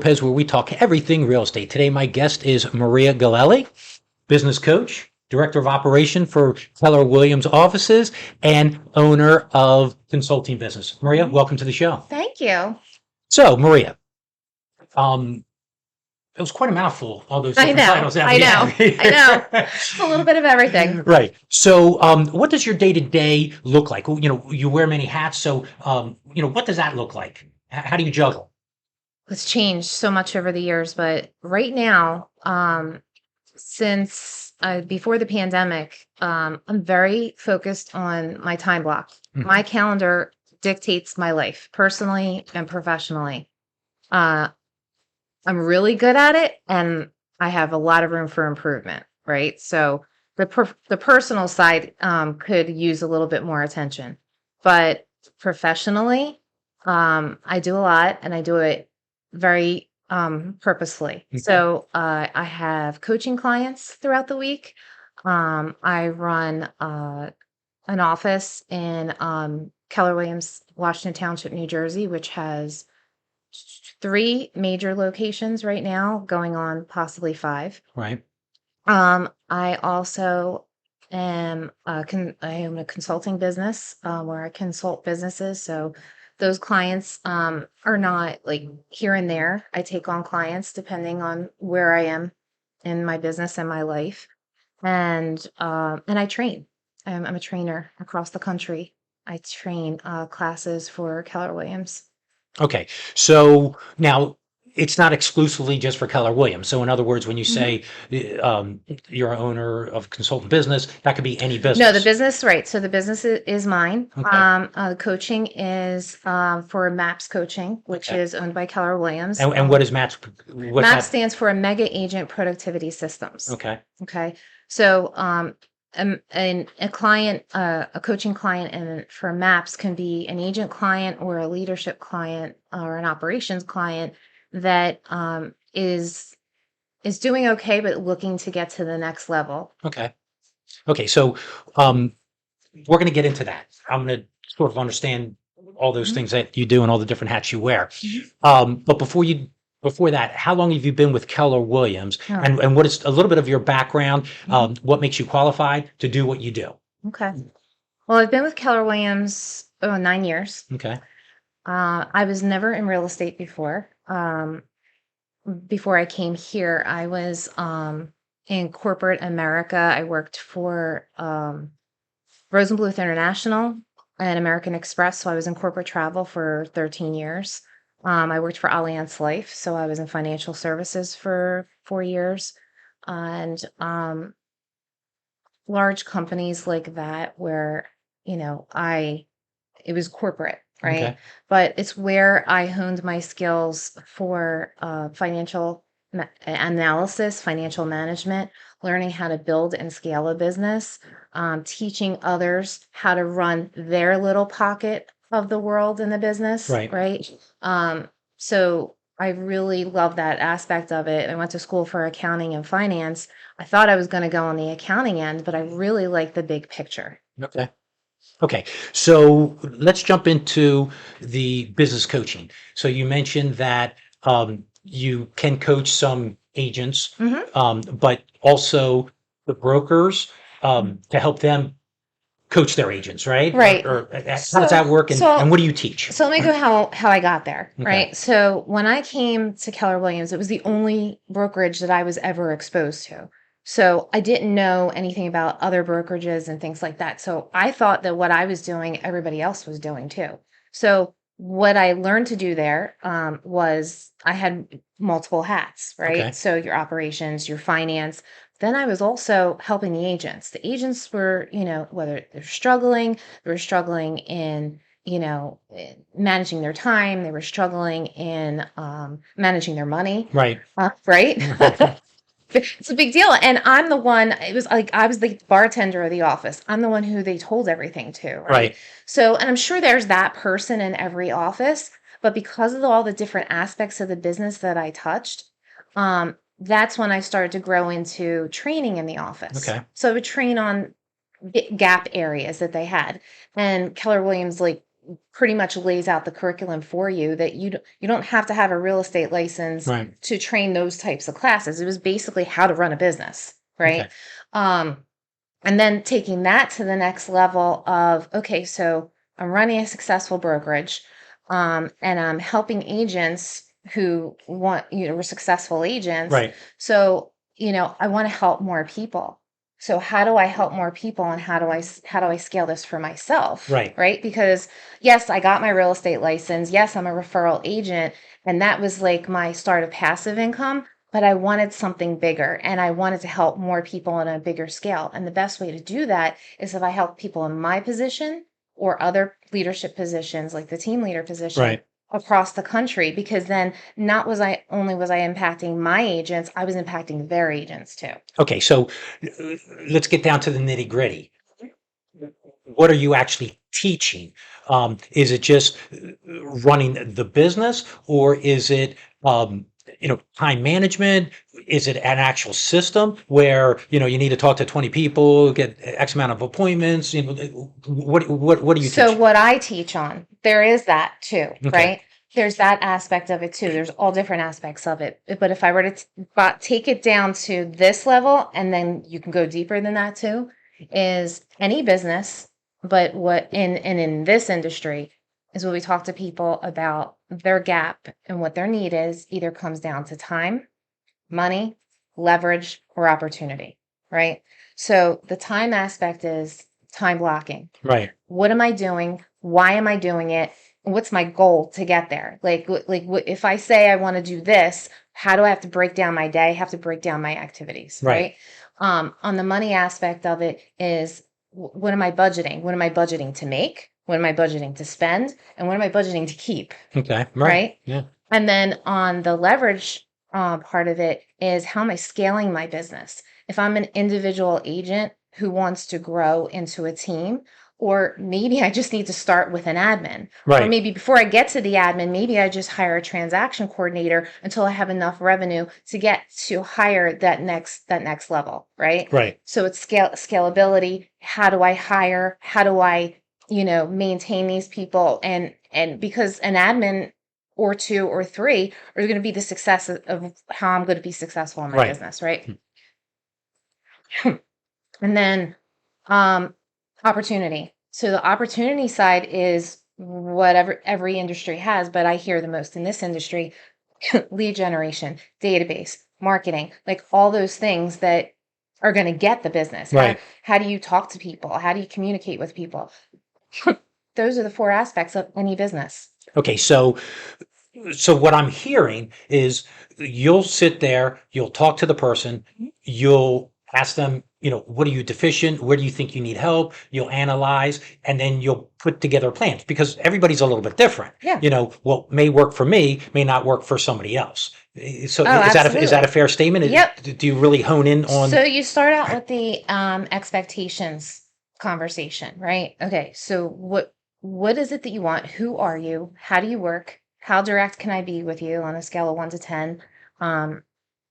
Lopez, where we talk everything real estate. Today, my guest is Maria Gallelli, business coach, director of operation for Keller Williams offices, and owner of consulting business. Maria, welcome to the show. Thank you. So, Maria, um, it was quite a mouthful, all those different titles. I know. A little bit of everything. Right. So, what does your day to day look like? You know, you wear many hats. So, what does that look like? How do you juggle? It's changed so much over the years, but right now, since before the pandemic, I'm very focused on my time block. Mhm. My calendar dictates my life, personally and professionally. Uh, I'm really good at it, and I have a lot of room for improvement, right? So the personal side could use a little bit more attention, but professionally, I do a lot, and I do it very purposefully. Okay. So I have coaching clients throughout the week. I run an office in Keller Williams, Washington Township, New Jersey, which has three major locations right now, going on possibly five. Right. I also I own a consulting business where I consult businesses. So those clients are not like here and there. I take on clients depending on where I am in my business and my life, and I train. I'm a trainer across the country. I train classes for Keller Williams. Okay. So now it's not exclusively just for Keller Williams. So in other words, when you say you're an owner of consultant business, that could be any business. No, the business, right. So the business is mine. Okay. The coaching is for MAPS Coaching, which Okay. is owned by Keller Williams. And what is MAPS? What's MAPS that? stands for Mega Agent Productivity Systems. Okay. Okay. So and a client, a coaching client, and for MAPS can be an agent client or a leadership client or an operations client that is doing okay but looking to get to the next level. Okay. Okay. So we're going to get into that. I'm going to sort of understand all those things that you do and all the different hats you wear. But before that, how long have you been with Keller Williams? Oh. And what is a little bit of your background? What makes you qualified to do what you do? Okay. Well, I've been with Keller Williams 9 years. Okay. I was never in real estate before. Before I came here, I was in corporate America. I worked for Rosenbluth International and American Express. So I was in corporate travel for 13 years. I worked for Allianz Life. So I was in financial services for 4 years. And large companies like that where, it was corporate, right? Okay. But it's where I honed my skills for financial analysis, financial management, learning how to build and scale a business, teaching others how to run their little pocket of the world in the business, Right. right? So I really love that aspect of it. I went to school for accounting and finance. I thought I was going to go on the accounting end, but I really like the big picture. Okay. Okay. So let's jump into the business coaching. So you mentioned that you can coach some agents, but also the brokers to help them coach their agents, right? Right. Or how does that work? And what do you teach? So let me go how I got there, Okay. right? So when I came to Keller Williams, it was the only brokerage that I was ever exposed to. So I didn't know anything about other brokerages and things like that. So I thought that what I was doing, everybody else was doing too. So what I learned to do there was I had multiple hats, right? Okay. So your operations, your finance. Then I was also helping the agents. The agents were, whether they were struggling in, managing their time, they were struggling in managing their money. Right. Right? It's a big deal. And I'm the one, it was like I was the bartender of the office. I'm the one who they told everything to, right? Right. So, and I'm sure there's that person in every office, but because of all the different aspects of the business that I touched, that's when I started to grow into training in the office. Okay. So I would train on gap areas that they had. And Keller Williams, like, pretty much lays out the curriculum for you that you don't have to have a real estate license Right. to train those types of classes. It was basically how to run a business, Okay. right? And then taking that to the next level of, okay, so I'm running a successful brokerage, and I'm helping agents who want, were successful agents. Right. So, I want to help more people. So how do I help more people, and how do I scale this for myself? Right. Right? Because yes, I got my real estate license. Yes, I'm a referral agent, and that was like my start of passive income, but I wanted something bigger, and I wanted to help more people on a bigger scale. And the best way to do that is if I help people in my position or other leadership positions, like the team leader position, Right. across the country, because then not was I only was I impacting my agents, I was impacting their agents too. Okay. So let's get down to the nitty gritty. What are you actually teaching? Is it just running the business, or is it, time management? Is it an actual system where, you need to talk to 20 people, get X amount of appointments? What are you So teaching? what I teach on, there is that too, Okay. right? There's that aspect of it too. There's all different aspects of it. But if I were to take it down to this level, and then you can go deeper than that too, is any business, but in this industry is what we talk to people about their gap, and what their need is either comes down to time, money, leverage, or opportunity, right? So the time aspect is time blocking. Right. What am I doing? Why am I doing it? What's my goal to get there? If I say I want to do this, how do I have to break down my day? Have to break down my activities, Right. right? On the money aspect of it is, what am I budgeting? What am I budgeting to make? What am I budgeting to spend? And what am I budgeting to keep? Okay. Right. Right? Yeah. And then on the leverage part of it is, how am I scaling my business? If I'm an individual agent who wants to grow into a team, or maybe I just need to start with an admin, or Right. maybe before I get to the admin, maybe I just hire a transaction coordinator until I have enough revenue to get to hire that next level, right? Right. So it's scalability. How do I hire? How do I, maintain these people? And because an admin or two or three are going to be the success of how I'm going to be successful in my Right. business, right? And then opportunity. So the opportunity side is whatever every industry has, but I hear the most in this industry: lead generation, database, marketing, like all those things that are going to get the business. How, Right. how do you talk to people? How do you communicate with people? Those are the four aspects of any business. Okay. So what I'm hearing is you'll sit there, you'll talk to the person, you'll ask them, what are you deficient? Where do you think you need help? You'll analyze, and then you'll put together plans, because everybody's a little bit different. Yeah. What may work for me may not work for somebody else. So Oh, is that a absolutely. fair statement? Yep. Do you really hone in on? So you start out with the expectations conversation, right? Okay, so what is it that you want? Who are you? How do you work? How direct can I be with you on a scale of 1 to 10? Um,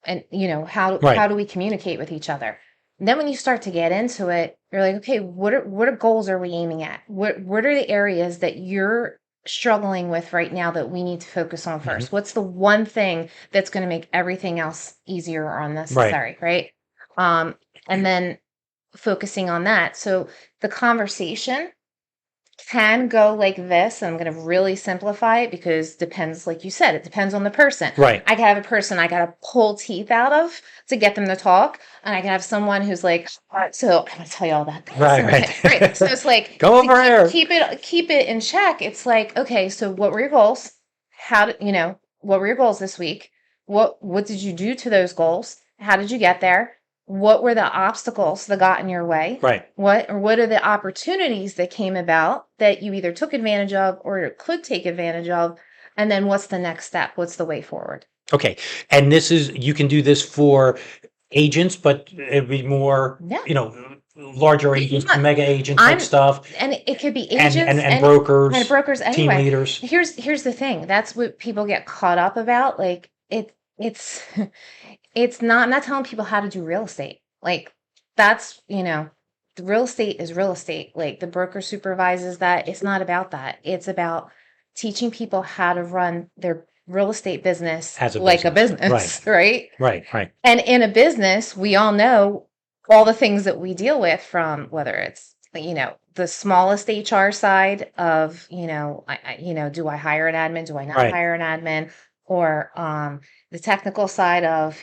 and how Right. do we communicate with each other? And then when you start to get into it, you're like, okay, what are goals are we aiming at? What are the areas that you're struggling with right now that we need to focus on Mhm. first? What's the one thing that's going to make everything else easier or Right. unnecessary, right? Um, and then focusing on that. So the conversation can go like this. I'm going to really simplify it, because depends, like you said, it depends on the person. Right. I can have a person I got to pull teeth out of to get them to talk, and I can have someone who's like, "All right, so I'm going to tell you all about this." Right. And okay, great. So Right. it's like, Go to over here. keep it in check. It's like, okay, so what were your goals? What were your goals this week? What did you do to those goals? How did you get there? What were the obstacles that got in your way? Right. What are the opportunities that came about that you either took advantage of or could take advantage of? And then what's the next step? What's the way forward? Okay. And you can do this for agents, but it'd be more, Yeah. larger agents, Yeah. mega agent type I'm stuff, and it could be and agents and and brokers, brokers team anyway. leaders. Here's the thing. That's what people get caught up about. Like it's it's not, I'm not telling people how to do real estate. Like that's, the real estate is real estate. Like the broker supervises that. It's not about that. It's about teaching people how to run their real estate business As a like a business. business, right? Right. And in a business, we all know all the things that we deal with, from whether it's, the smallest HR side of, do I hire an admin? Do I not Right. hire an admin? Or the technical side of,